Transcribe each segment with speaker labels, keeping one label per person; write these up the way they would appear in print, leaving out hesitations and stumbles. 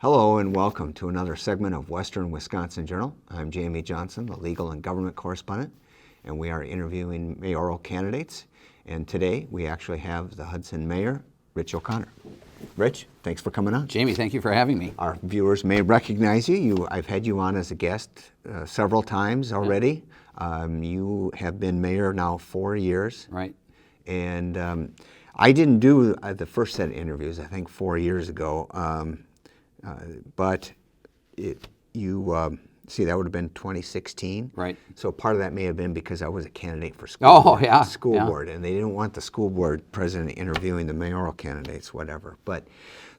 Speaker 1: Hello and welcome to another segment of Western Wisconsin Journal. I'm Jamie Johnson, the legal and government correspondent, and we are interviewing mayoral candidates. And today we actually have the Hudson Mayor, Rich O'Connor. Rich, thanks for coming on.
Speaker 2: Jamie, thank you for having me.
Speaker 1: Our viewers may recognize you. I've had you on as a guest several times already. You have been mayor now 4 years.
Speaker 2: Right.
Speaker 1: And I didn't do the first set of interviews, I think 4 years ago. But see, that would have been 2016.
Speaker 2: Right.
Speaker 1: So part of that may have been because I was a candidate for school board, and they didn't want the school board president interviewing the mayoral candidates, whatever. But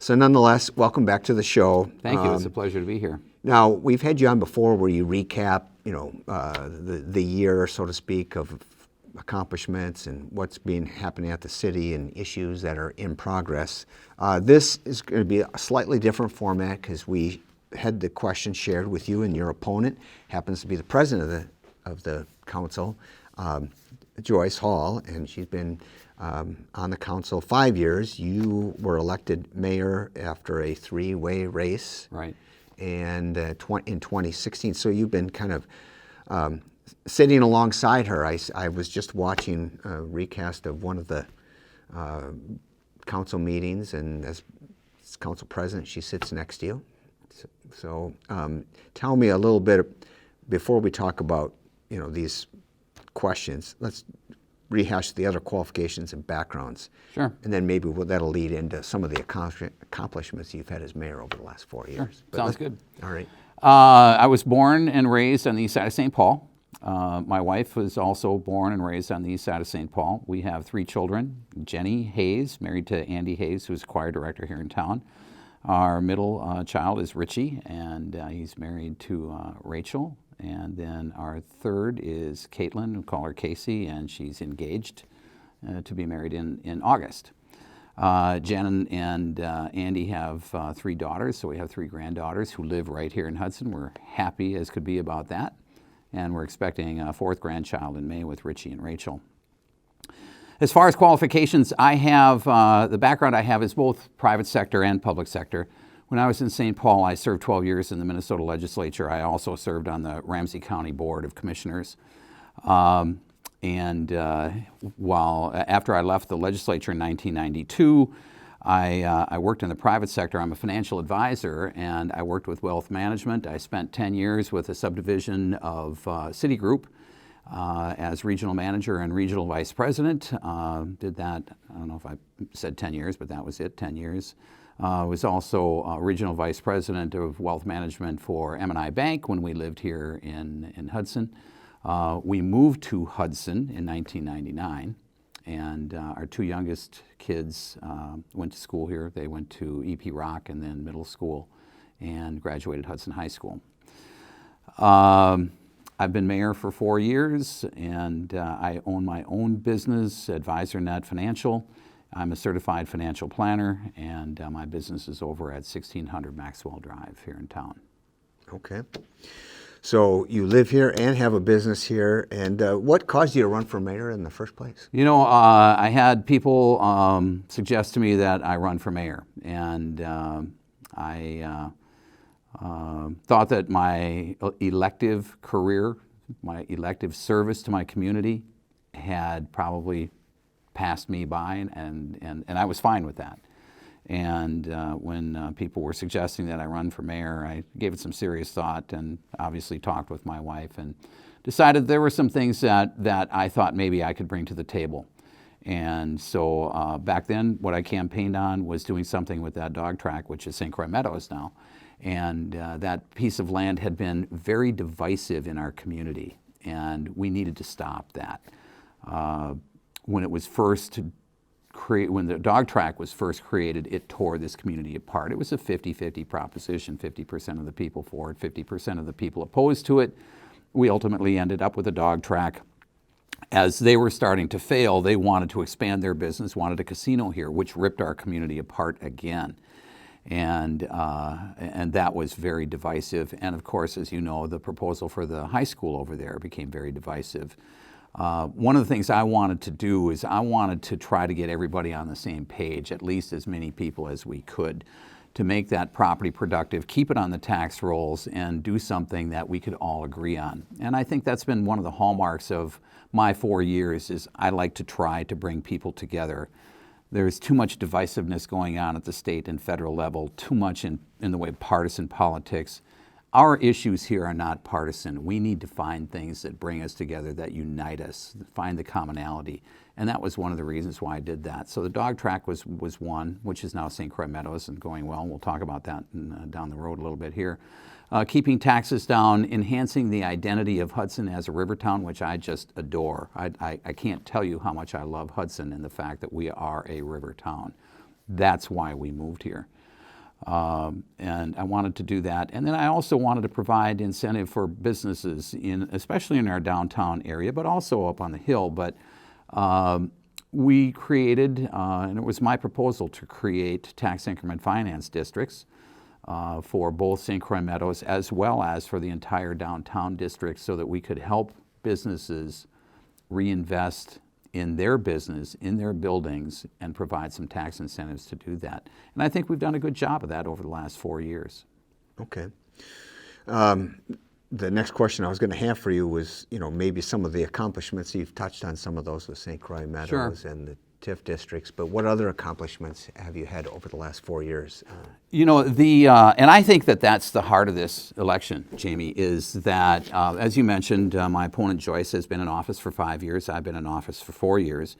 Speaker 1: so nonetheless, welcome back to the show.
Speaker 2: Thank you. It's a pleasure to be here.
Speaker 1: Now, we've had you on before where you recap, the year, so to speak, of accomplishments and what's happening at the city and issues that are in progress. This is going to be a slightly different format because we had the question shared with you, and your opponent happens to be the president of the council, Joyce Hall, and she's been on the council 5 years. You were elected mayor after a three-way race,
Speaker 2: right?
Speaker 1: And in 2016, so you've been kind of sitting alongside her. I was just watching a recast of one of the council meetings, and as council president, she sits next to you. So tell me a little bit, before we talk about these questions, let's rehash the other qualifications and backgrounds.
Speaker 2: Sure.
Speaker 1: And then maybe that'll lead into some of the accomplishments you've had as mayor over the last 4 years.
Speaker 2: Sure. Sounds good.
Speaker 1: All right.
Speaker 2: I was born and raised on the east side of St. Paul. My wife was also born and raised on the east side of St. Paul. We have 3 children. Jenny Hayes, married to Andy Hayes, who's choir director here in town. Our middle child is Richie, and he's married to Rachel. And then our third is Caitlin, we call her Casey, and she's engaged to be married in August. Jen and Andy have 3 daughters, so we have 3 granddaughters who live right here in Hudson. We're happy as could be about that. And we're expecting a 4th grandchild in May with Richie and Rachel. As far as qualifications, I have, the background I have is both private sector and public sector. When I was in St. Paul, I served 12 years in the Minnesota legislature. I also served on the Ramsey County Board of Commissioners. After I left the legislature in 1992, I worked in the private sector. I'm a financial advisor, and I worked with wealth management. I spent 10 years with a subdivision of Citigroup as regional manager and regional vice president. Did that, I don't know if I said 10 years, but that was it, 10 years. Was also regional vice president of wealth management for M&I Bank when we lived here in Hudson. We moved to Hudson in 1999. And our 2 youngest kids went to school here. They went to EP Rock and then middle school and graduated Hudson High School. I've been mayor for 4 years, and I own my own business, AdvisorNet Financial. I'm a certified financial planner, and my business is over at 1600 Maxwell Drive here in town.
Speaker 1: Okay. So you live here and have a business here, and what caused you to run for mayor in the first place?
Speaker 2: I had people suggest to me that I run for mayor, and I thought that my elective career, my elective service to my community had probably passed me by, and I was fine with that. And when people were suggesting that I run for mayor, I gave it some serious thought and obviously talked with my wife and decided there were some things that I thought maybe I could bring to the table. And so back then, what I campaigned on was doing something with that dog track, which is St. Croix Meadows now. And that piece of land had been very divisive in our community, and we needed to stop that. When it was first when the dog track was first created, it tore this community apart. It was a 50-50 proposition, 50% of the people for it, 50% of the people opposed to it. We ultimately ended up with a dog track. As they were starting to fail, they wanted to expand their business, wanted a casino here, which ripped our community apart again. And that was very divisive. And of course, as you know, the proposal for the high school over there became very divisive. One of the things I wanted to do is I wanted to try to get everybody on the same page, at least as many people as we could, to make that property productive, keep it on the tax rolls, and do something that we could all agree on. And I think that's been one of the hallmarks of my 4 years, is I like to try to bring people together. There's too much divisiveness going on at the state and federal level, too much in the way of partisan politics. Our issues here are not partisan. We need to find things that bring us together, that unite us, find the commonality. And that was one of the reasons why I did that. So the dog track was one, which is now St. Croix Meadows and going well. We'll talk about that down the road a little bit here. Keeping taxes down, enhancing the identity of Hudson as a river town, which I just adore. I can't tell you how much I love Hudson and the fact that we are a river town. That's why we moved here. And I wanted to do that. And then I also wanted to provide incentive for businesses, especially in our downtown area, but also up on the hill. But we created, and it was my proposal to create tax increment finance districts for both St. Croix Meadows as well as for the entire downtown district, so that we could help businesses reinvest in their business, in their buildings, and provide some tax incentives to do that. And I think we've done a good job of that over the last 4 years.
Speaker 1: Okay. The next question I was going to have for you was, maybe some of the accomplishments. You've touched on some of those with St. Croix Meadows and the TIF districts, but what other accomplishments have you had over the last 4 years?
Speaker 2: And I think that that's the heart of this election, Jamie, is that, as you mentioned, my opponent Joyce has been in office for 5 years. I've been in office for 4 years.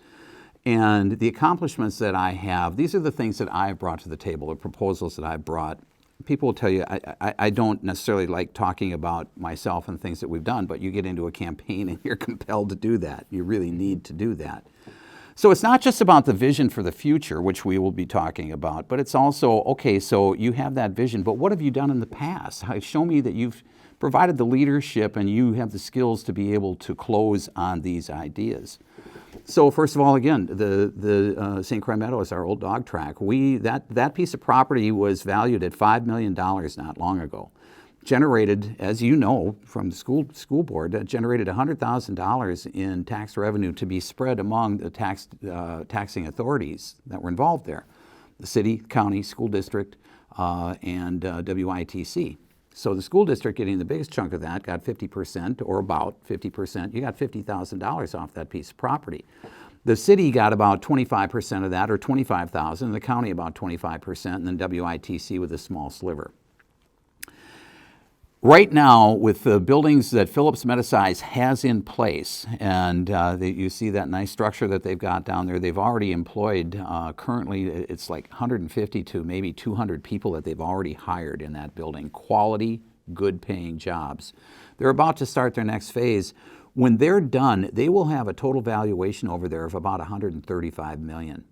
Speaker 2: And the accomplishments that I have, these are the things that I've brought to the table, the proposals that I've brought. People will tell you, I don't necessarily like talking about myself and things that we've done, but you get into a campaign and you're compelled to do that. You really need to do that. So it's not just about the vision for the future, which we will be talking about, but it's also, okay, so you have that vision, but what have you done in the past? Show me that you've provided the leadership and you have the skills to be able to close on these ideas. So first of all, again, the St. Croix Meadows, our old dog track, that piece of property was valued at $5 million not long ago. Generated, as you know from the school board, generated $100,000 in tax revenue to be spread among the taxing authorities that were involved there, the city, county, school district, and WITC. So the school district, getting the biggest chunk of that, got 50%, or about 50%. You got $50,000 off that piece of property. The city got about 25% of that, or $25,000. The county about 25%, and then WITC with a small sliver. Right now, with the buildings that Phillips Medisize has in place, and you see that nice structure that they've got down there, they've already employed, currently it's like 150 to maybe 200 people that they've already hired in that building. Quality, good paying jobs. They're about to start their next phase. When they're done, they will have a total valuation over there of about $135 million.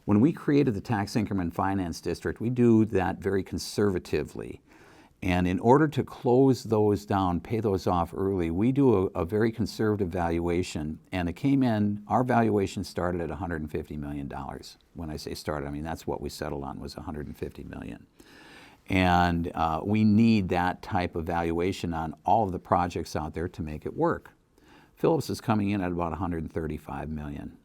Speaker 2: When we created the Tax Increment Finance District, we do that very conservatively. And in order to close those down, pay those off early, we do a very conservative valuation. And it came in, our valuation started at $150 million. When I say started, I mean that's what we settled on, was $150 million. And we need that type of valuation on all of the projects out there to make it work. Phillips is coming in at about $135 million.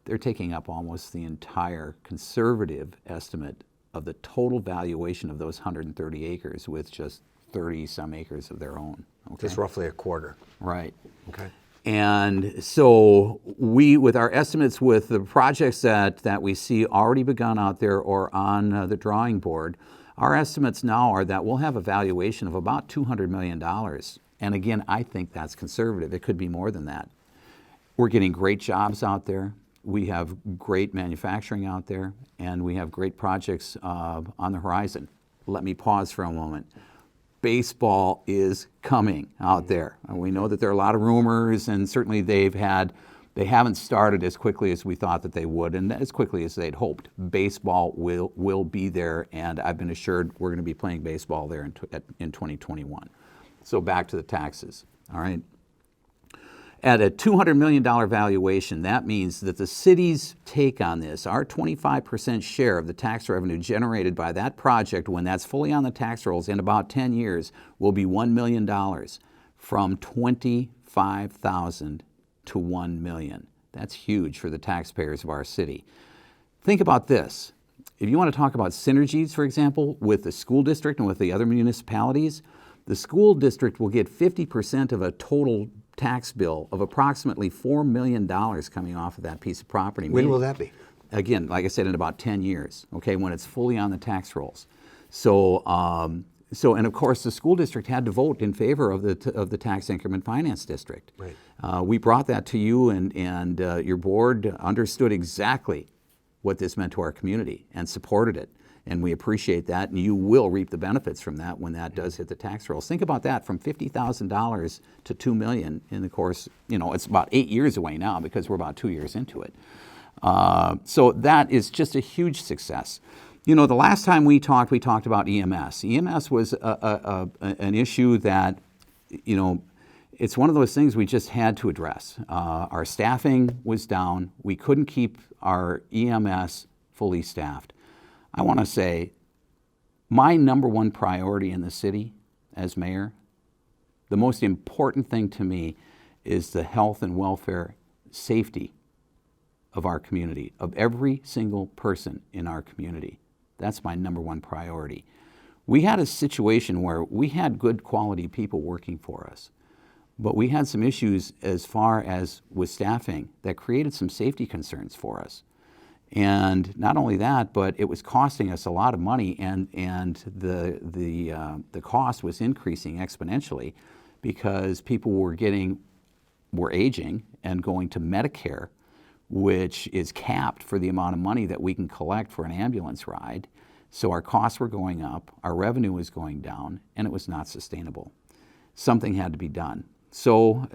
Speaker 2: They're taking up almost the entire conservative estimate of the total valuation of those 130 acres, with just 30-some acres of their own. Okay?
Speaker 1: Just roughly a quarter.
Speaker 2: Right.
Speaker 1: Okay.
Speaker 2: And so we, with our estimates, with the projects that we see already begun out there or on the drawing board, our estimates now are that we'll have a valuation of about $200 million. And again, I think that's conservative. It could be more than that. We're getting great jobs out there. We have great manufacturing out there, and we have great projects on the horizon. Let me pause for a moment. Baseball is coming out there. And we know that there are a lot of rumors, and certainly they haven't started as quickly as we thought that they would, and as quickly as they'd hoped. Baseball will be there, and I've been assured we're going to be playing baseball there in 2021. So back to the taxes, all right? At a $200 million valuation, that means that the city's take on this, our 25% share of the tax revenue generated by that project when that's fully on the tax rolls in about 10 years, will be $1 million, from $25,000 to $1 million. That's huge for the taxpayers of our city. Think about this. if you want to talk about synergies, for example, with the school district and with the other municipalities, the school district will get 50% of a total tax bill of approximately $4 million coming off of that piece of property.
Speaker 1: When will that be?
Speaker 2: Again, like I said, in about 10 years, okay, when it's fully on the tax rolls. So, and of course, the school district had to vote in favor of the tax increment finance district.
Speaker 1: Right.
Speaker 2: We brought that to you, and your board understood exactly what this meant to our community and supported it. And we appreciate that, and you will reap the benefits from that when that does hit the tax rolls. Think about that, from $50,000 to $2 million in the course, it's about 8 years away now because we're about 2 years into it. So that is just a huge success. The last time we talked about EMS. EMS was an issue that, it's one of those things we just had to address. Our staffing was down. We couldn't keep our EMS fully staffed. I want to say my number one priority in the city as mayor, the most important thing to me is the health and welfare, safety of our community, of every single person in our community. That's my number one priority. We had a situation where we had good quality people working for us, but we had some issues as far as with staffing that created some safety concerns for us. And not only that, but it was costing us a lot of money, and the cost was increasing exponentially because people were aging and going to Medicare, which is capped for the amount of money that we can collect for an ambulance ride. So our costs were going up, our revenue was going down, and it was not sustainable. Something had to be done. So,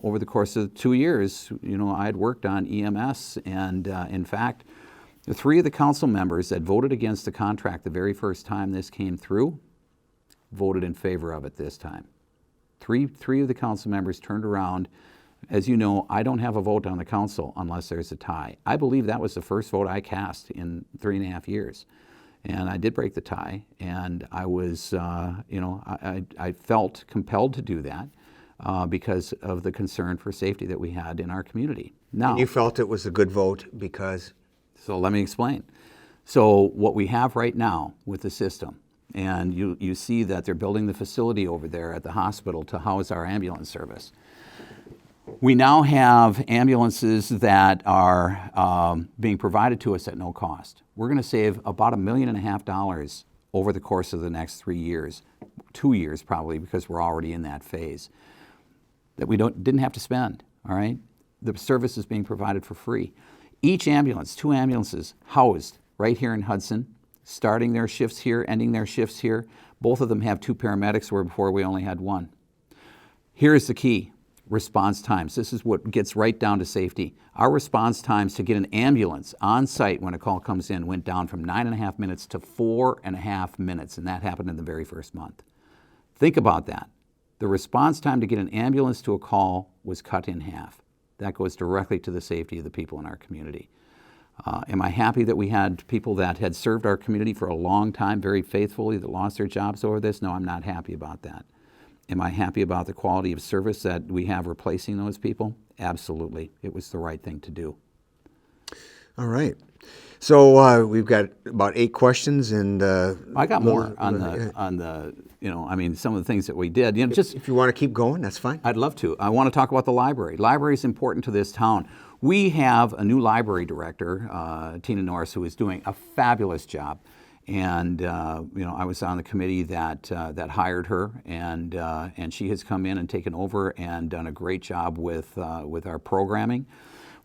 Speaker 2: over the course of 2 years, I had worked on EMS, and in fact, the 3 of the council members that voted against the contract the very first time this came through voted in favor of it this time. Three of the council members turned around. As you know, I don't have a vote on the council unless there's a tie. I believe that was the first vote I cast in 3.5 years. And I did break the tie, and I was, I felt compelled to do that. Because of the concern for safety that we had in our community. Now,
Speaker 1: And you felt it was a good vote because?
Speaker 2: So let me explain. So what we have right now with the system, and you see that they're building the facility over there at the hospital to house our ambulance service. We now have ambulances that are being provided to us at no cost. We're going to save about $1.5 million over the course of the next 3 years, 2 years probably, because we're already in that phase, that we didn't have to spend, all right? The service is being provided for free. Each ambulance, 2 ambulances, housed right here in Hudson, starting their shifts here, ending their shifts here. Both of them have 2 paramedics, where before we only had 1. Here's the key, response times. This is what gets right down to safety. Our response times to get an ambulance on site when a call comes in went down from 9.5 minutes to 4.5 minutes, and that happened in the very first month. Think about that. The response time to get an ambulance to a call was cut in half. That goes directly to the safety of the people in our community. Am I happy that we had people that had served our community for a long time very faithfully that lost their jobs over this? No, I'm not happy about that. Am I happy about the quality of service that we have replacing those people? Absolutely. It was the right thing to do.
Speaker 1: All right. So we've got about 8 questions, and
Speaker 2: I got more on the some of the things that we did. Just
Speaker 1: if you want to keep going, that's fine.
Speaker 2: I'd love to. I want to talk about the library. Library is important to this town. We have a new library director, Tina Norris, who is doing a fabulous job. And I was on the committee that hired her, and she has come in and taken over and done a great job with our programming.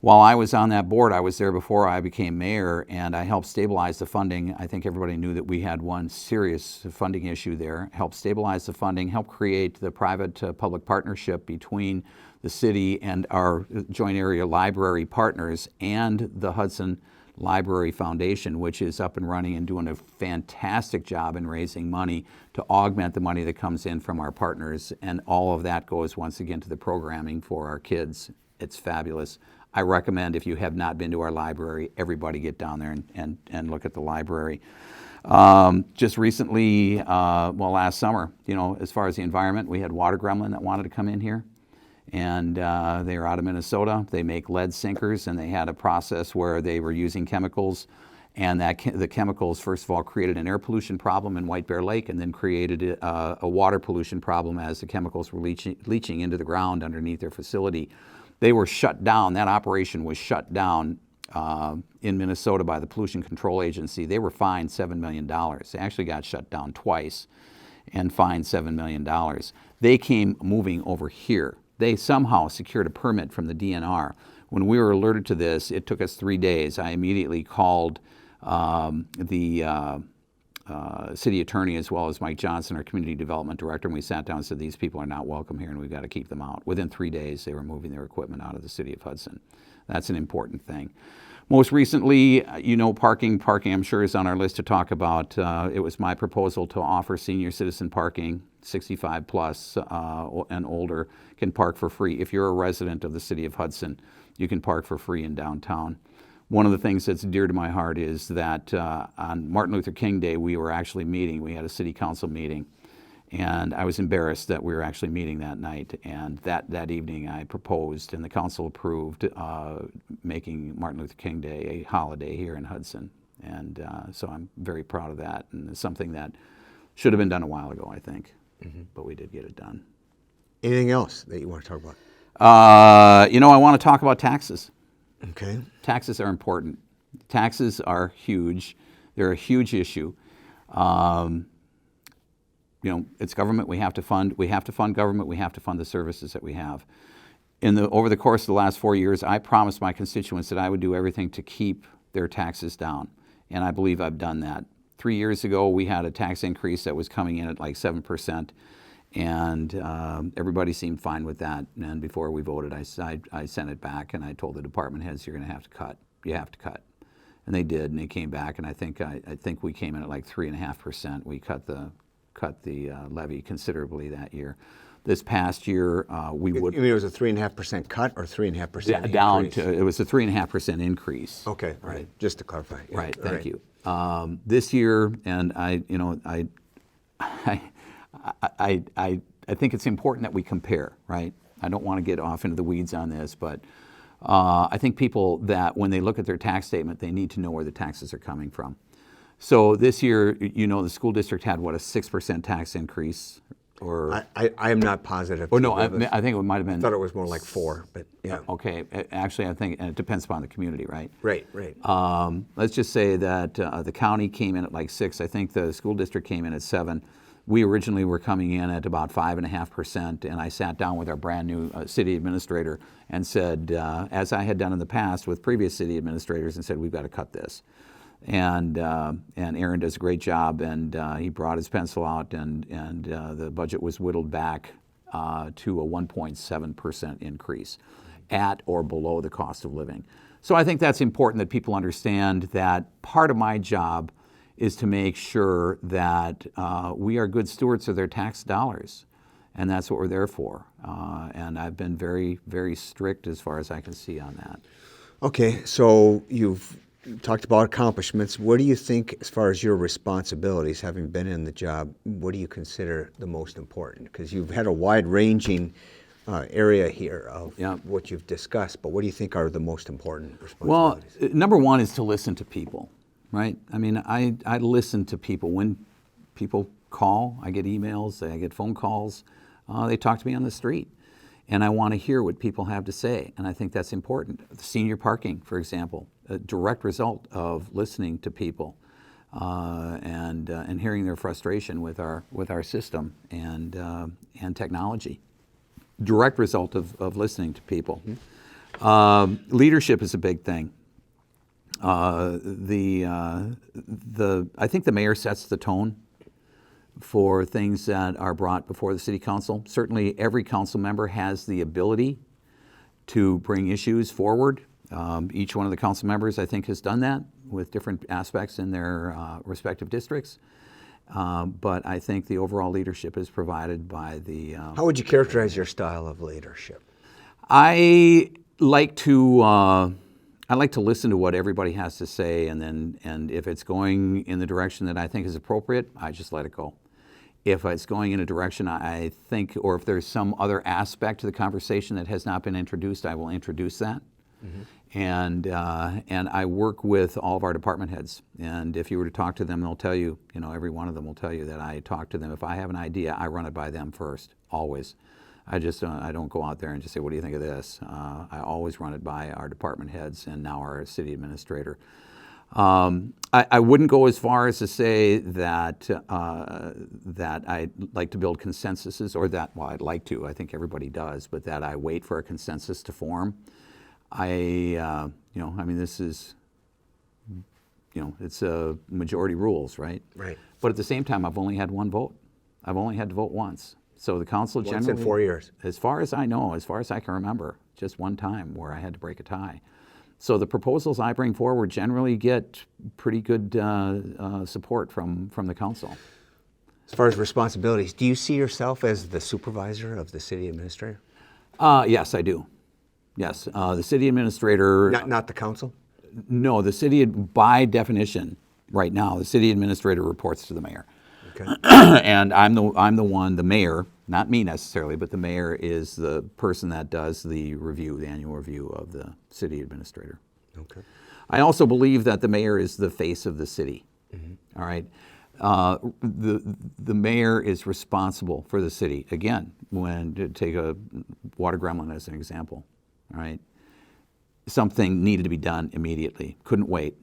Speaker 2: While I was on that board, I was there before I became mayor, and I helped stabilize the funding. I think everybody knew that we had one serious funding issue there. Helped stabilize the funding, helped create the private-public partnership between the city and our joint area library partners and the Hudson Library Foundation, which is up and running and doing a fantastic job in raising money to augment the money that comes in from our partners. And all of that goes once again to the programming for our kids. It's fabulous. I recommend, if you have not been to our library, everybody get down there and look at the library. Just recently, last summer, as far as the environment, we had water gremlin that wanted to come in here. And they are out of Minnesota. They make lead sinkers, and they had a process where they were using chemicals And the chemicals, first of all, created an air pollution problem in White Bear Lake, and then created a water pollution problem as the chemicals were leaching into the ground underneath their facility. They were shut down. That operation was shut down in Minnesota by the Pollution Control Agency. They were fined $7 million. They actually got shut down twice and fined $7 million. They came moving over here. They somehow secured a permit from the DNR. When we were alerted to this, it took us 3 days. I immediately called the city attorney, as well as Mike Johnson, our community development director, and we sat down and said, these people are not welcome here and we've got to keep them out. Within 3 days, they were moving their equipment out of the city of Hudson. That's an important thing. Most recently, parking I'm sure is on our list to talk about. It was my proposal to offer senior citizen parking, 65 plus and older can park for free. If you're a resident of the city of Hudson, you can park for free in downtown. One of the things that's dear to my heart is that on Martin Luther King Day, we were actually meeting. We had a city council meeting, and I was embarrassed that we were actually meeting that night. And that evening, I proposed, and the council approved, making Martin Luther King Day a holiday here in Hudson. And so I'm very proud of that, and it's something that should have been done a while ago, I think, but we did get it done.
Speaker 1: Anything else that you want to talk about?
Speaker 2: I want to talk about taxes.
Speaker 1: Okay.
Speaker 2: Taxes are important. Taxes are huge. They're a huge issue. It's government we have to fund. We have to fund government. We have to fund the services that we have. Over the course of the last 4 years, I promised my constituents that I would do everything to keep their taxes down, and I believe I've done that. 3 years ago, we had a tax increase that was coming in at like 7%. And everybody seemed fine with that. And before we voted, I sent it back, and I told the department heads, "You're going to have to cut. You have to cut." And they did, and they came back, and I think we came in at like 3.5%. We cut the levy considerably that year. This past year, we would.
Speaker 1: You mean it was a 3.5% cut or 3.5%
Speaker 2: down
Speaker 1: increase?
Speaker 2: to it was a 3.5% increase.
Speaker 1: Okay, all right. Just to clarify. Yeah,
Speaker 2: Right.
Speaker 1: all
Speaker 2: Thank you. This year, and I think it's important that we compare, right? I don't want to get off into the weeds on this, but I think people that when they look at their tax statement, they need to know where the taxes are coming from. So this year, the school district had, what, a 6% tax increase? Or
Speaker 1: I am not positive.
Speaker 2: Or no, I think it might have been.
Speaker 1: I thought it was more like 4, but yeah.
Speaker 2: Okay, actually, I think, and it depends upon the community, right?
Speaker 1: Right.
Speaker 2: Let's just say that the county came in at like 6. I think the school district came in at 7. We originally were coming in at about 5.5%, and I sat down with our brand new city administrator and said, as I had done in the past with previous city administrators, and said, we've got to cut this. And Aaron does a great job, and he brought his pencil out, and the budget was whittled back to a 1.7% increase at or below the cost of living. So I think that's important that people understand that part of my job is to make sure that we are good stewards of their tax dollars, and that's what we're there for. And I've been very, very strict as far as I can see on that.
Speaker 1: Okay, so you've talked about accomplishments. What do you think, as far as your responsibilities, having been in the job, what do you consider the most important? Because you've had a wide-ranging area here of what you've discussed, but what do you think are the most important responsibilities?
Speaker 2: Well, number one is to listen to people, right? I mean, I listen to people. When people call, I get emails, I get phone calls, they talk to me on the street. And I want to hear what people have to say, and I think that's important. Senior parking, for example, a direct result of listening to people and hearing their frustration with our system and technology. Direct result of listening to people. Leadership is a big thing. I think the mayor sets the tone for things that are brought before the city council. Certainly every council member has the ability to bring issues forward. Each one of the council members, I think, has done that with different aspects in their respective districts. But I think the overall leadership is provided by the...
Speaker 1: How would you characterize your style of leadership?
Speaker 2: I like to listen to what everybody has to say, and if it's going in the direction that I think is appropriate, I just let it go. If it's going in a direction I think, or if there's some other aspect to the conversation that has not been introduced, I will introduce that. And I work with all of our department heads. And if you were to talk to them, they'll tell you, every one of them will tell you that I talk to them. If I have an idea, I run it by them first, always. I don't go out there and just say, what do you think of this? I always run it by our department heads and now our city administrator. I wouldn't go as far as to say that I like to build consensuses, or that, well, I'd like to, I think everybody does, but that I wait for a consensus to form. This is, it's a majority rules, right?
Speaker 1: Right.
Speaker 2: But at the same time, I've only had one vote. I've only had to vote once. So the council generally...
Speaker 1: Once in 4 years.
Speaker 2: As far as I know, as far as I can remember, just one time where I had to break a tie. So the proposals I bring forward generally get pretty good support from the council.
Speaker 1: As far as responsibilities, do you see yourself as the supervisor of the city administrator?
Speaker 2: Yes, I do. Yes, the city administrator...
Speaker 1: Not the council?
Speaker 2: No, the city, by definition, right now, the city administrator reports to the mayor.
Speaker 1: Okay.
Speaker 2: And I'm the one, the mayor, not me necessarily, but the mayor is the person that does the review, the annual review of the city administrator.
Speaker 1: Okay.
Speaker 2: I also believe that the mayor is the face of the city. All right. The mayor is responsible for the city. Again, to take a water gremlin as an example. All right. Something needed to be done immediately. Couldn't wait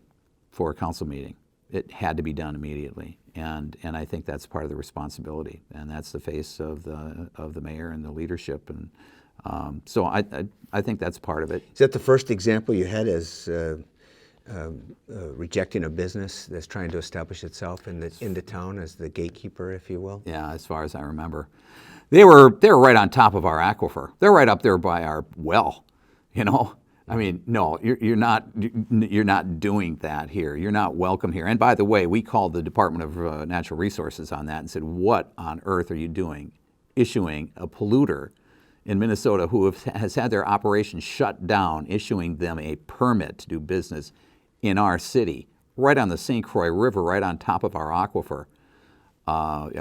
Speaker 2: for a council meeting. It had to be done immediately, and I think that's part of the responsibility, and that's the face of the mayor and the leadership, and so I think that's part of it.
Speaker 1: Is that the first example you had as rejecting a business that's trying to establish itself in the town as the gatekeeper, if you will?
Speaker 2: Yeah, as far as I remember, they were right on top of our aquifer. They're right up there by our well, I mean, no, you're not doing that here. You're not welcome here. And by the way, we called the Department of Natural Resources on that and said, what on earth are you doing, issuing a polluter in Minnesota who has had their operation shut down, issuing them a permit to do business in our city, right on the St. Croix River, right on top of our aquifer.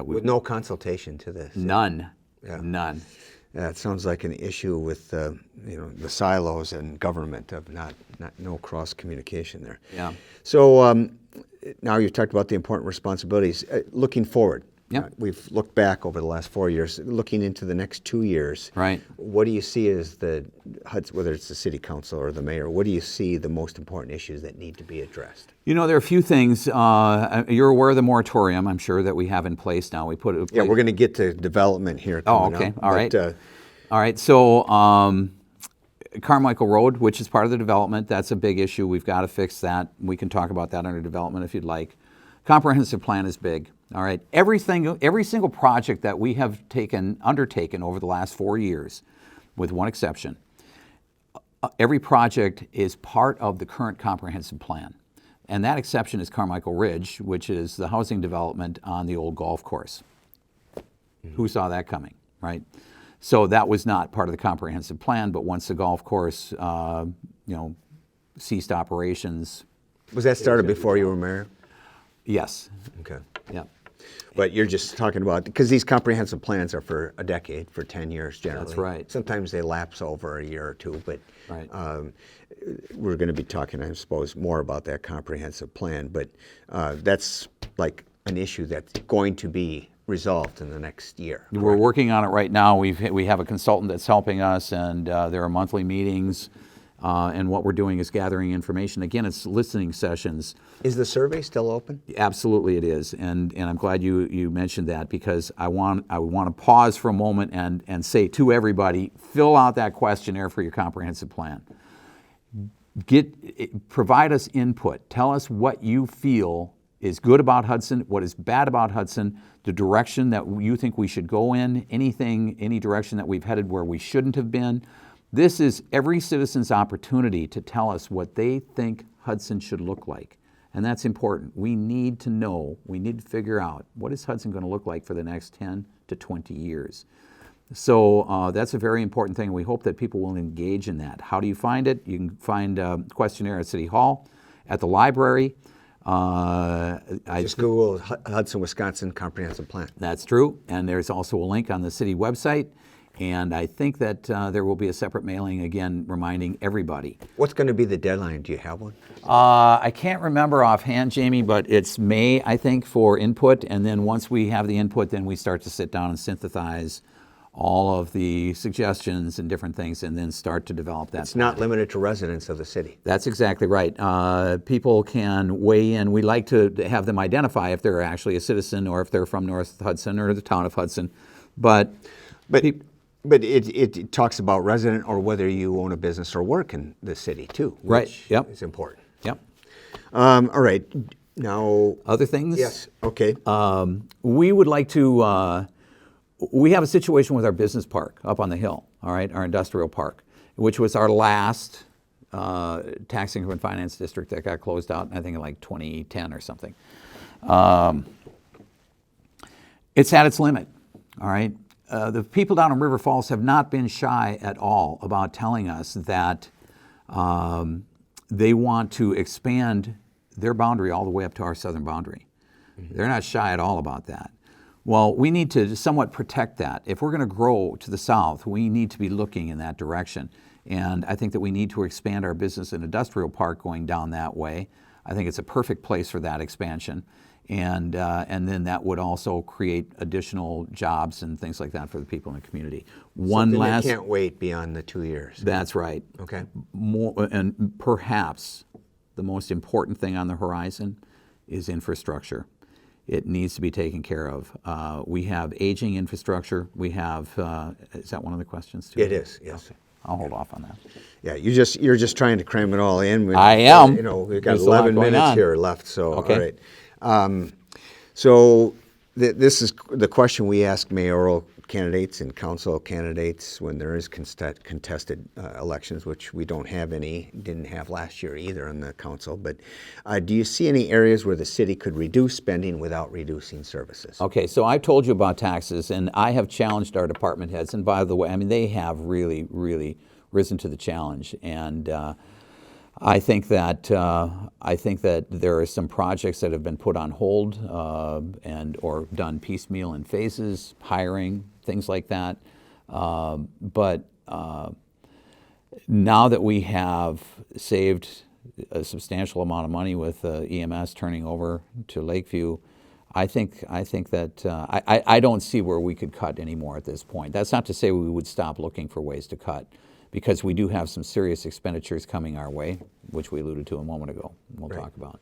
Speaker 1: With no consultation to this?
Speaker 2: None.
Speaker 1: Yeah.
Speaker 2: None.
Speaker 1: Yeah, it sounds like an issue with the silos and government of no cross communication there.
Speaker 2: Yeah.
Speaker 1: So now you've talked about the important responsibilities. Looking forward,
Speaker 2: Yep.
Speaker 1: We've looked back over the last 4 years. Looking into the next 2 years,
Speaker 2: Right.
Speaker 1: what do you see as whether it's the city council or the mayor, what do you see the most important issues that need to be addressed?
Speaker 2: There are a few things. You're aware of the moratorium, I'm sure, that we have in place now.
Speaker 1: Yeah, we're going to get to development here coming
Speaker 2: okay.
Speaker 1: up.
Speaker 2: All right. All right. So Carmichael Road, which is part of the development, that's a big issue. We've got to fix that. We can talk about that under development if you'd like. Comprehensive plan is big. All right. Every single project that we have undertaken over the last 4 years, with one exception, every project is part of the current comprehensive plan. And that exception is Carmichael Ridge, which is the housing development on the old golf course. Who saw that coming, right? So that was not part of the comprehensive plan, but once the golf course, ceased operations.
Speaker 1: Was that started before you were mayor?
Speaker 2: Yes.
Speaker 1: Okay.
Speaker 2: Yeah.
Speaker 1: But you're just talking about, because these comprehensive plans are for a decade, for 10 years generally.
Speaker 2: That's right.
Speaker 1: Sometimes they lapse over a year or two, but
Speaker 2: Right.
Speaker 1: We're going to be talking, I suppose, more about that comprehensive plan. But that's like an issue that's going to be resolved in the next year.
Speaker 2: We're working on it right now. We have a consultant that's helping us, and there are monthly meetings. And what we're doing is gathering information. Again, it's listening sessions.
Speaker 1: Is the survey still open?
Speaker 2: Absolutely, it is, and I'm glad you mentioned that, because I want to pause for a moment and say to everybody, fill out that questionnaire for your comprehensive plan. Provide us input. Tell us what you feel is good about Hudson, what is bad about Hudson, the direction that you think we should go in, any direction that we've headed where we shouldn't have been. This is every citizen's opportunity to tell us what they think Hudson should look like. And that's important. We need to know, we need to figure out, what is Hudson going to look like for the next 10 to 20 years? So that's a very important thing. We hope that people will engage in that. How do you find it? You can find a questionnaire at City Hall, at the library.
Speaker 1: Just Google Hudson, Wisconsin Comprehensive Plan.
Speaker 2: That's true. And there's also a link on the city website. And I think that there will be a separate mailing, again, reminding everybody.
Speaker 1: What's going to be the deadline? Do you have one?
Speaker 2: I can't remember offhand, Jamie, but it's May, I think, for input. And then once we have the input, then we start to sit down and synthesize all of the suggestions and different things, and then start to develop that.
Speaker 1: It's not limited to residents of the city.
Speaker 2: That's exactly right. People can weigh in. We like to have them identify if they're actually a citizen or if they're from North Hudson or the town of Hudson. But
Speaker 1: it talks about resident or whether you own a business or work in the city too,
Speaker 2: Right,
Speaker 1: which
Speaker 2: yep.
Speaker 1: is important.
Speaker 2: Yep.
Speaker 1: All right. Now,
Speaker 2: Other things?
Speaker 1: yes. Okay.
Speaker 2: We would like to, we have a situation with our business park up on the hill, all right, our industrial park, which was our last tax increment finance district that got closed out, I think in like 2010 or something. It's at its limit, all right. The people down in River Falls have not been shy at all about telling us that they want to expand their boundary all the way up to our southern boundary. Mm-hmm. They're not shy at all about that. Well, we need to somewhat protect that. If we're going to grow to the south, we need to be looking in that direction. And I think that we need to expand our business and industrial park going down that way. I think it's a perfect place for that expansion. And then that would also create additional jobs and things like that for the people in the community.
Speaker 1: Something that can't wait beyond the 2 years.
Speaker 2: That's right.
Speaker 1: Okay.
Speaker 2: And perhaps the most important thing on the horizon is infrastructure. It needs to be taken care of. We have aging infrastructure. We have, is that one of the questions too?
Speaker 1: It is, yes.
Speaker 2: Okay. I'll hold off on that.
Speaker 1: Yeah, you're just trying to cram it all in.
Speaker 2: I am.
Speaker 1: You know, we've got
Speaker 2: There's a lot
Speaker 1: 11
Speaker 2: going
Speaker 1: minutes
Speaker 2: on.
Speaker 1: here left, so
Speaker 2: Okay.
Speaker 1: all right. So this is the question we ask mayoral candidates and council candidates when there is contested elections, which we don't have any, didn't have last year either in the council. But do you see any areas where the city could reduce spending without reducing services?
Speaker 2: Okay, so I told you about taxes, and I have challenged our department heads. And by the way, I mean, they have really, really risen to the challenge. And I think that there are some projects that have been put on hold and or done piecemeal in phases, hiring, things like that. But now that we have saved a substantial amount of money with EMS turning over to Lakeview, I think that I don't see where we could cut anymore at this point. That's not to say we would stop looking for ways to cut, because we do have some serious expenditures coming our way, which we alluded to a moment ago. We'll talk about.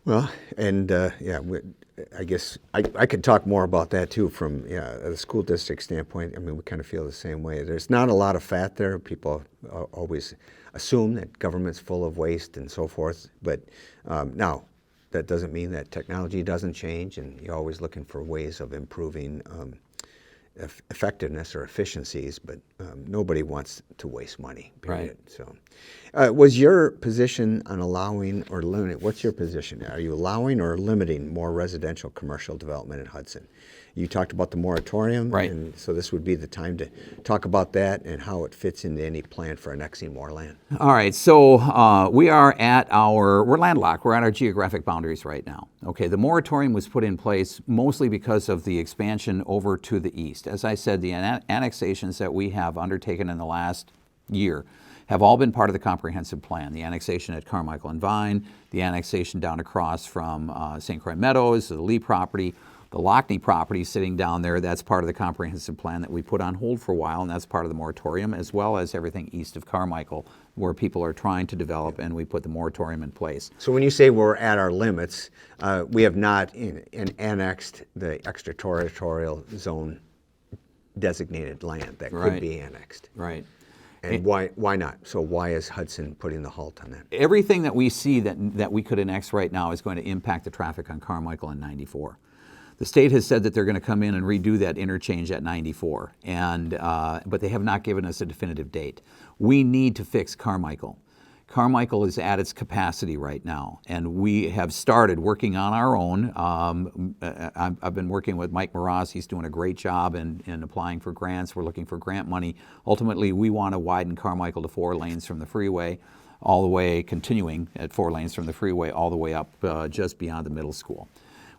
Speaker 1: Well, and I guess I could talk more about that too from a school district standpoint. I mean, we kind of feel the same way. There's not a lot of fat there. People always assume that government's full of waste and so forth. But now, that doesn't mean that technology doesn't change, and you're always looking for ways of improving effectiveness or efficiencies, but nobody wants to waste money, period.
Speaker 2: Right.
Speaker 1: So was your position on allowing or limiting, what's your position? Are you allowing or limiting more residential commercial development in Hudson? You talked about the moratorium,
Speaker 2: right.
Speaker 1: And so this would be the time to talk about that and how it fits into any plan for annexing more land.
Speaker 2: All right, so we're landlocked. We're at our geographic boundaries right now. Okay, the moratorium was put in place mostly because of the expansion over to the east. As I said, the annexations that we have undertaken in the last year have all been part of the comprehensive plan. The annexation at Carmichael and Vine, the annexation down across from St. Croix Meadows, the Lee property, the Lockney property sitting down there, that's part of the comprehensive plan that we put on hold for a while, and that's part of the moratorium, as well as everything east of Carmichael, where people are trying to develop, and we put the moratorium in place.
Speaker 1: So when you say we're at our limits, we have not annexed the extraterritorial zone designated land that could be annexed.
Speaker 2: Right.
Speaker 1: And why not? So why is Hudson putting the halt on that?
Speaker 2: Everything that we see that we could annex right now is going to impact the traffic on Carmichael and 94. The state has said that they're going to come in and redo that interchange at 94, but they have not given us a definitive date. We need to fix Carmichael. Carmichael is at its capacity right now, and we have started working on our own. I've been working with Mike Moroz. He's doing a great job in applying for grants. We're looking for grant money. Ultimately, we want to widen Carmichael to 4 lanes from the freeway, all the way, continuing at 4 lanes from the freeway, all the way up just beyond the middle school.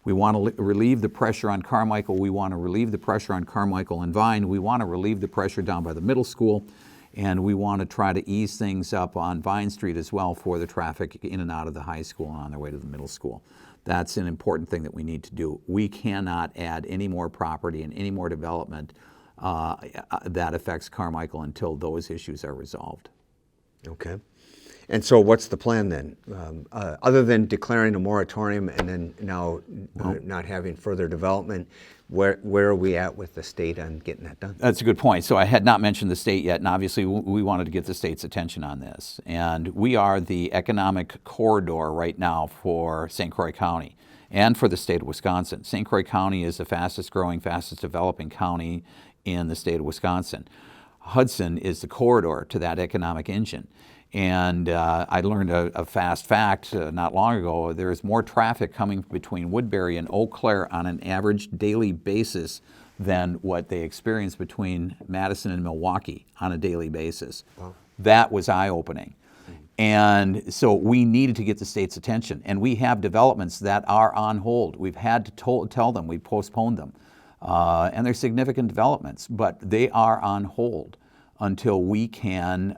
Speaker 2: We want to relieve the pressure on Carmichael. We want to relieve the pressure on Carmichael and Vine. We want to relieve the pressure down by the middle school. And we want to try to ease things up on Vine Street as well for the traffic in and out of the high school and on their way to the middle school. That's an important thing that we need to do. We cannot add any more property and any more development that affects Carmichael until those issues are resolved.
Speaker 1: Okay. And so what's the plan then? Other than declaring a moratorium and then now not having further development, where are we at with the state on getting that done?
Speaker 2: That's a good point. So I had not mentioned the state yet, and obviously we wanted to get the state's attention on this. And we are the economic corridor right now for St. Croix County and for the state of Wisconsin. St. Croix County is the fastest growing, fastest developing county in the state of Wisconsin. Hudson is the corridor to that economic engine. And I learned a fast fact not long ago. There is more traffic coming between Woodbury and Eau Claire on an average daily basis than what they experience between Madison and Milwaukee on a daily basis. Wow. That was eye-opening. And so we needed to get the state's attention. And we have developments that are on hold. We've had to tell them, we've postponed them. And they're significant developments, but they are on hold until we can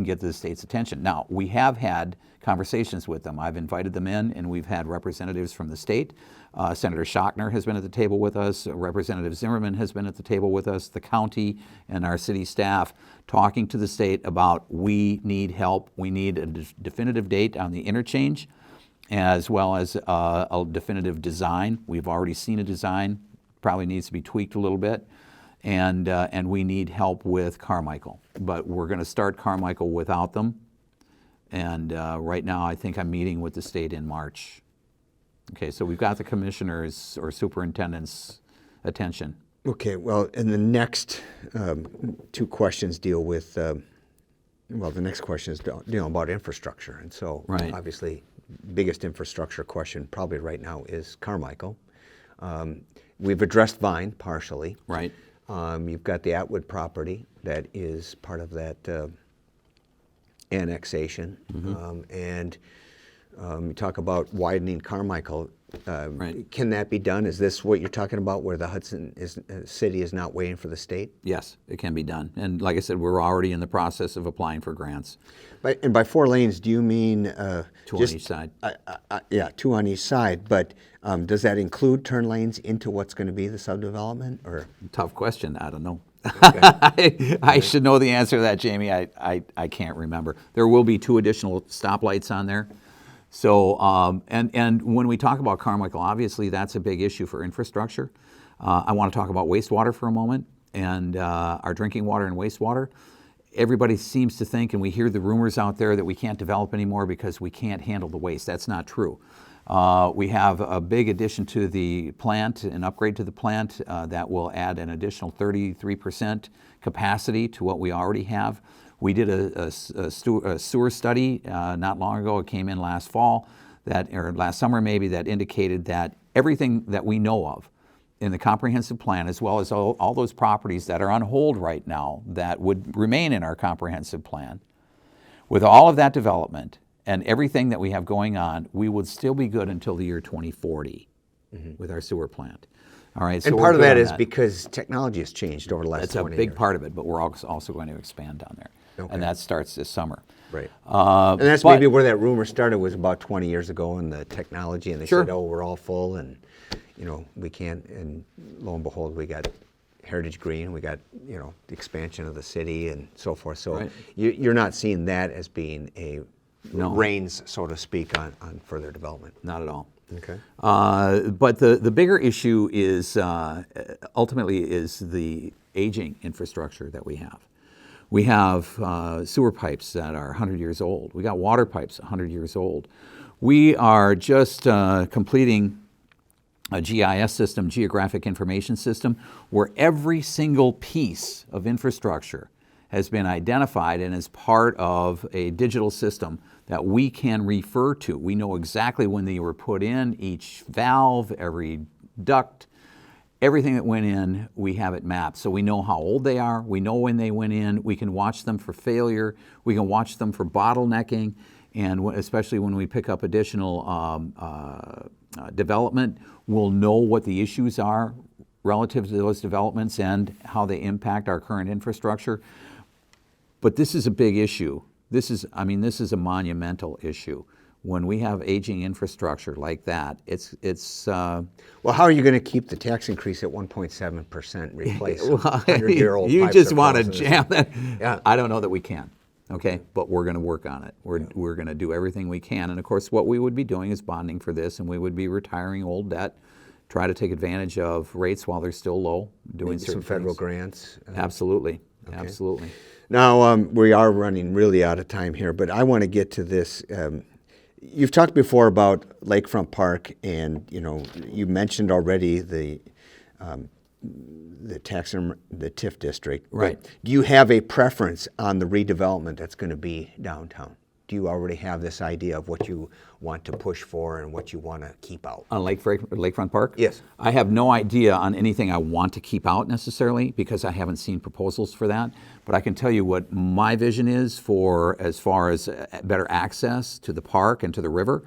Speaker 2: get the state's attention. Now, we have had conversations with them. I've invited them in, and we've had representatives from the state. Senator Schochner has been at the table with us. Representative Zimmerman has been at the table with us, the county and our city staff, talking to the state about we need help. We need a definitive date on the interchange, as well as a definitive design. We've already seen a design, probably needs to be tweaked a little bit. And we need help with Carmichael. But we're going to start Carmichael without them. And right now, I think I'm meeting with the state in March. Okay, so we've got the commissioner's or superintendent's attention.
Speaker 1: Okay, well, and the next two questions deal with, the next question is about infrastructure. And so
Speaker 2: right.
Speaker 1: Obviously, biggest infrastructure question probably right now is Carmichael. We've addressed Vine partially.
Speaker 2: Right.
Speaker 1: You've got the Atwood property that is part of that annexation. Mm-hmm. And you talk about widening Carmichael.
Speaker 2: Right.
Speaker 1: Can that be done? Is this what you're talking about, where the Hudson city is not waiting for the state?
Speaker 2: Yes, it can be done. And like I said, we're already in the process of applying for grants.
Speaker 1: And by 4 lanes, do you mean
Speaker 2: two on each side?
Speaker 1: Yeah, 2 on each side. But does that include turn lanes into what's going to be the subdevelopment? Or
Speaker 2: tough question. I don't know.
Speaker 1: Okay.
Speaker 2: I should know the answer to that, Jamie. I can't remember. There will be 2 additional stoplights on there. So, and when we talk about Carmichael, obviously that's a big issue for infrastructure. I want to talk about wastewater for a moment and our drinking water and wastewater. Everybody seems to think, and we hear the rumors out there, that we can't develop anymore because we can't handle the waste. That's not true. We have a big addition to the plant, an upgrade to the plant that will add an additional 33% capacity to what we already have. We did a sewer study not long ago. It came in last fall, or last summer maybe, that indicated that everything that we know of in the comprehensive plan, as well as all those properties that are on hold right now that would remain in our comprehensive plan, with all of that development and everything that we have going on, we would still be good until the year 2040 with our sewer plant. All right. So
Speaker 1: and part of that is because technology has changed over the last 20 years.
Speaker 2: That's a big part of it, but we're also going to expand down there. Okay. And that starts this summer.
Speaker 1: Right. And that's maybe where that rumor started, was about 20 years ago, and the technology, and they
Speaker 2: sure.
Speaker 1: said, oh, we're all full, and we can't, and lo and behold, we got Heritage Green, we got, the expansion of the city and so forth. So right. You're not seeing that as being a reins, so to speak, on further development.
Speaker 2: Not at all.
Speaker 1: Okay.
Speaker 2: But the bigger issue is ultimately is the aging infrastructure that we have. We have sewer pipes that are 100 years old. We got water pipes 100 years old. We are just completing a GIS system, Geographic Information System, where every single piece of infrastructure has been identified and is part of a digital system that we can refer to. We know exactly when they were put in, each valve, every duct, everything that went in, we have it mapped. So we know how old they are, we know when they went in, we can watch them for failure, we can watch them for bottlenecking, and especially when we pick up additional development will know what the issues are relative to those developments and how they impact our current infrastructure. But this is a big issue. This is a monumental issue. When we have aging infrastructure like that, it's.
Speaker 1: Well, how are you going to keep the tax increase at 1.7% replace 100-year-old
Speaker 2: You
Speaker 1: pipes
Speaker 2: just
Speaker 1: of
Speaker 2: want to
Speaker 1: frozen?
Speaker 2: jam that.
Speaker 1: Yeah.
Speaker 2: I don't know that we can. Okay, but we're going to work on it. We're going to do everything we can, and of course, what we would be doing is bonding for this, and we would be retiring old debt, try to take advantage of rates while they're still low, doing
Speaker 1: Maybe
Speaker 2: certain
Speaker 1: some federal
Speaker 2: things.
Speaker 1: grants.
Speaker 2: Absolutely, absolutely.
Speaker 1: Now, we are running really out of time here, but I want to get to this. You've talked before about Lakefront Park, and you mentioned already the TIF district.
Speaker 2: Right.
Speaker 1: But do you have a preference on the redevelopment that's going to be downtown? Do you already have this idea of what you want to push for and what you want to keep out?
Speaker 2: On Lakefront Park?
Speaker 1: Yes.
Speaker 2: I have no idea on anything I want to keep out necessarily because I haven't seen proposals for that. But I can tell you what my vision is for as far as better access to the park and to the river.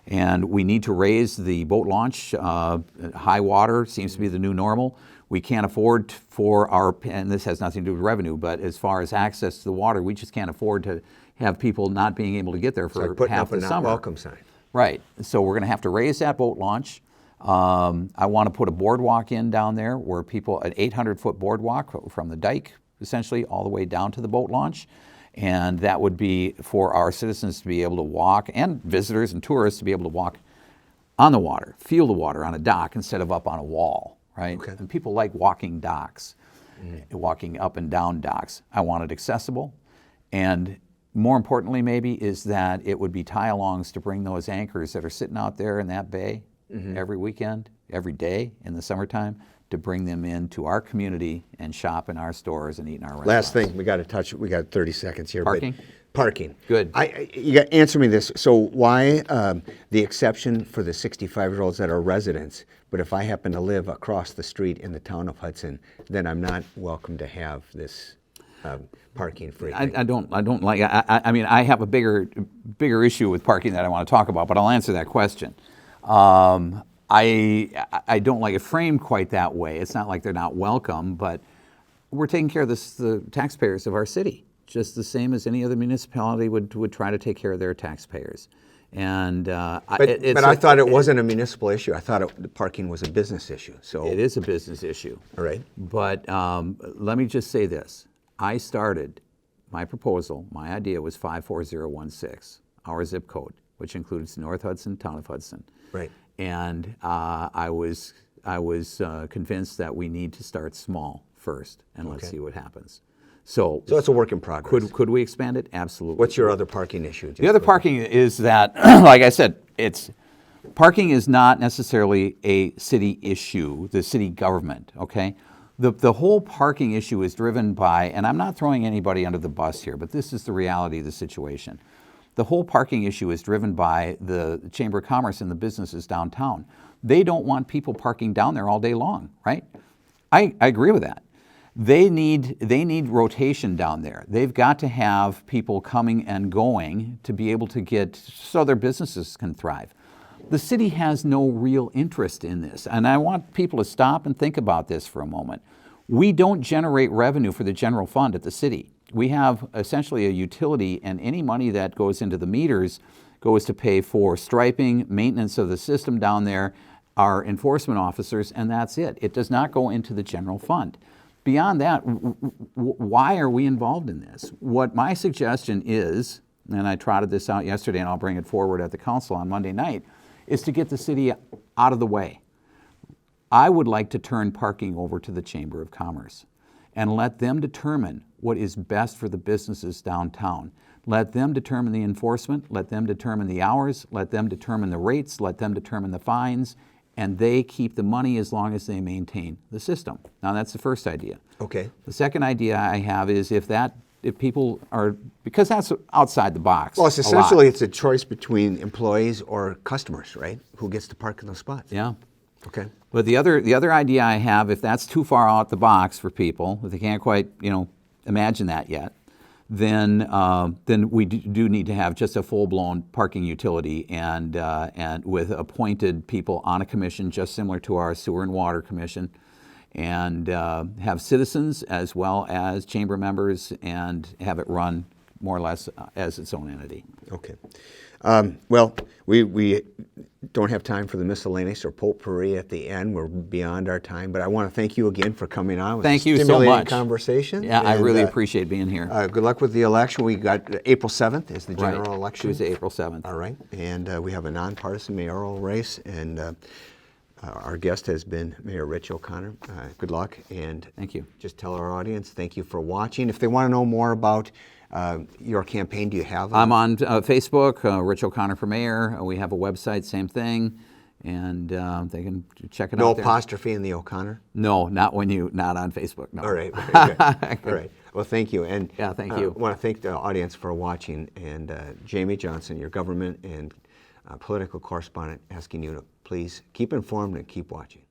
Speaker 2: And we need to raise the boat launch. High water seems to be the new normal. We can't afford for and this has nothing to do with revenue, but as far as access to the water, we just can't afford to have people not being able to get there for
Speaker 1: Like putting
Speaker 2: half
Speaker 1: up a
Speaker 2: the
Speaker 1: not
Speaker 2: summer.
Speaker 1: welcome sign.
Speaker 2: Right. So we're going to have to raise that boat launch. I want to put a boardwalk in down there where people, an 800-foot boardwalk from the dike, essentially, all the way down to the boat launch. And that would be for our citizens to be able to walk, and visitors and tourists to be able to walk on the water, feel the water on a dock instead of up on a wall, right?
Speaker 1: Okay.
Speaker 2: And people like walking docks, walking up and down docks. I want it accessible. And more importantly, maybe, is that it would be tie-alongs to bring those anchors that are sitting out there in that bay every weekend, every day in the summertime, to bring them into our community and shop in our stores and eat in our restaurants.
Speaker 1: Last thing, we got to touch. We got 30 seconds here.
Speaker 2: Parking?
Speaker 1: But parking.
Speaker 2: Good.
Speaker 1: You got answer me this. So why the exception for the 65-year-olds that are residents? But if I happen to live across the street in the town of Hudson, then I'm not welcome to have this parking free.
Speaker 2: I don't like. I mean, I have a bigger issue with parking that I want to talk about, but I'll answer that question. I don't like it framed quite that way. It's not like they're not welcome, but we're taking care of the taxpayers of our city, just the same as any other municipality would try to take care of their taxpayers. And
Speaker 1: but I thought it wasn't a municipal issue. I thought the parking was a business issue. So
Speaker 2: it is a business issue.
Speaker 1: All right.
Speaker 2: But let me just say this. I started, my proposal, my idea was 54016, our zip code, which includes North Hudson, town of Hudson.
Speaker 1: Right.
Speaker 2: And I was convinced that we need to start small first, and let's see what happens. So
Speaker 1: it's a work in progress.
Speaker 2: Could we expand it? Absolutely.
Speaker 1: What's your other parking issue?
Speaker 2: The other parking is that, like I said, parking is not necessarily a city issue, the city government, okay? The whole parking issue is driven by, and I'm not throwing anybody under the bus here, but this is the reality of the situation. The whole parking issue is driven by the Chamber of Commerce and the businesses downtown. They don't want people parking down there all day long, right? I agree with that. They need rotation down there. They've got to have people coming and going to be able to so their businesses can thrive. The city has no real interest in this, and I want people to stop and think about this for a moment. We don't generate revenue for the general fund at the city. We have essentially a utility, and any money that goes into the meters goes to pay for striping, maintenance of the system down there, our enforcement officers, and that's it. It does not go into the general fund. Beyond that, why are we involved in this? What my suggestion is, and I trotted this out yesterday and I'll bring it forward at the council on Monday night, is to get the city out of the way. I would like to turn parking over to the Chamber of Commerce and let them determine what is best for the businesses downtown. Let them determine the enforcement, let them determine the hours, let them determine the rates, let them determine the fines, and they keep the money as long as they maintain the system. Now that's the first idea.
Speaker 1: Okay.
Speaker 2: The second idea I have is if people are, because that's outside the box.
Speaker 1: Well, it's essentially it's a choice between employees or customers, right? Who gets to park in those spots?
Speaker 2: Yeah.
Speaker 1: Okay.
Speaker 2: But the other idea I have, if that's too far out the box for people, if they can't quite imagine that yet, then we do need to have just a full-blown parking utility, and with appointed people on a commission, just similar to our sewer and water commission, and have citizens as well as chamber members, and have it run more or less as its own entity.
Speaker 1: Okay. Well, we don't have time for the miscellaneous or potpourri at the end. We're beyond our time, but I want to thank you again for coming on. It was
Speaker 2: Thank
Speaker 1: a
Speaker 2: you so
Speaker 1: stimulating
Speaker 2: much.
Speaker 1: conversation.
Speaker 2: Yeah, I
Speaker 1: and,
Speaker 2: really appreciate being here.
Speaker 1: Good luck with the election. We got April 7th is the general
Speaker 2: Right.
Speaker 1: election.
Speaker 2: Tuesday, April 7th.
Speaker 1: All right. And we have a nonpartisan mayoral race, and our guest has been Mayor Rich O'Connor. Good luck, and
Speaker 2: Thank you.
Speaker 1: just tell our audience thank you for watching. If they want to know more about your campaign, do you have?
Speaker 2: I'm on Facebook, Rich O'Connor for Mayor. We have a website, same thing, and they can check it
Speaker 1: No
Speaker 2: out there.
Speaker 1: apostrophe in the O'Connor?
Speaker 2: No, not on Facebook. No.
Speaker 1: All right. Very good. All right. Well, thank you. And
Speaker 2: Yeah, thank you.
Speaker 1: I want to thank the audience for watching. And Jamie Johnson, your government and political correspondent, asking you to please keep informed and keep watching.